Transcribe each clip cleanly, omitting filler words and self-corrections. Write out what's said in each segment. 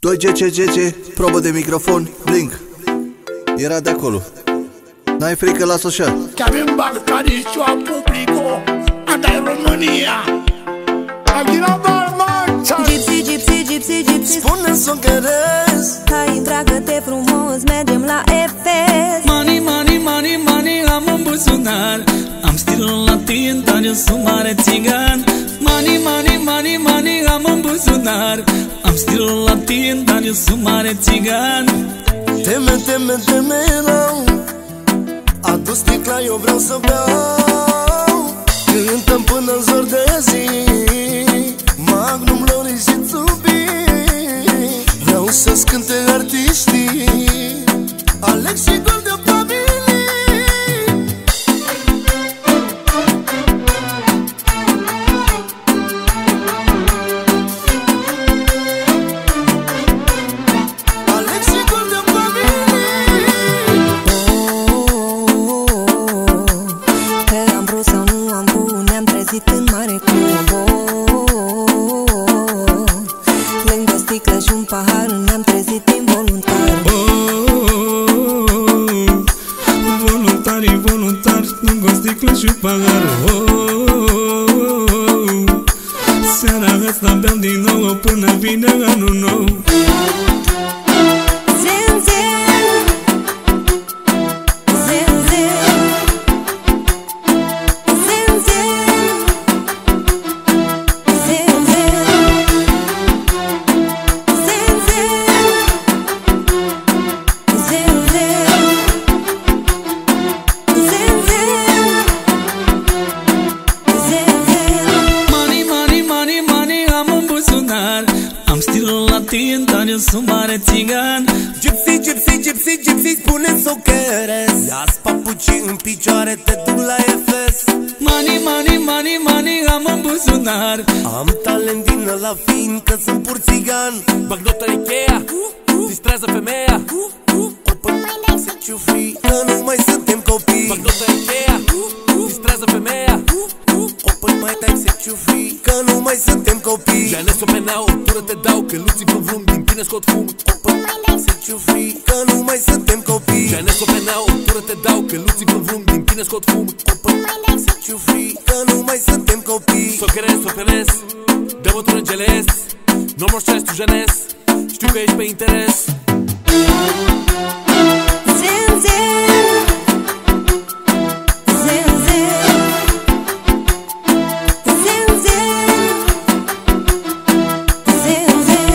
2GCGC, probă de microfon, Blink. Era de acolo. N-ai frică, las așa. Chiar în Balcanișoa Publico, andai România. Aghina Balmața. Gypsy, gypsy, gypsy, gypsy, spune să-mi cărez. hai, îmbracă-te frumos, mergem la Efes. Money, money, money, money, am un buzunar. Am stilul latin, dar eu sunt mare țigan. Money, money, money, money, am un buzunar. Am stilul latin, dar eu sunt mare țigan. Teme, teme, teme rău. Adu sticla, eu vreau să beau. Cântăm până-n zor de zi, Magnum, Lori și Tzubi. Vreau să-ți cânte artiștii Alex și Golden Family. Alex și Golden Family. Că am vrut sau nu am vrut, ne-am trezit în mare club. Lângă sticlă și un pahar, ne-am trezit involuntar. Voluntari, voluntari, lângă o sticlă și un pahar. Seara asta beam din nou până vine anul nou. Zen, zen, zen, zen, zen, zen, zen, zen, zen, zen. Money, money, money, money, am un buzunar. Am stilul latin, dar eu sunt mare țigan. Gypsy, gypsy, gypsy, gypsy, spune să-o cărez. Ia-ți papucii în picioare, te duc la Efes. Money, money, money, money, am un buzunar. Am talent din ăla fin, că sunt pur țigan. Bancnotă Ikea, distrează femeia. Open mind, I set you free, că nu mai suntem copii. Bancnotă Ikea, distrează femeia. Open mind, I set you free, că nu mai suntem copii. Janeso penau, tură te dau, că luții vreun vrum, din tine scot fum. Open mind, I set you free, că nu mai suntem copii. Janeso penau, tură te dau, că luții vreun vrum, din tine scot fum. Open mind, I set you free, că nu mai suntem copii. S-o cărez, s-o penez, dă-mă tu îngeles. No more stress, tu jenes, știu că ești pe interes. Zen, zen, zen, zen, zen, zen, zen, zen,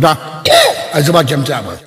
Da, hai să facem treabă.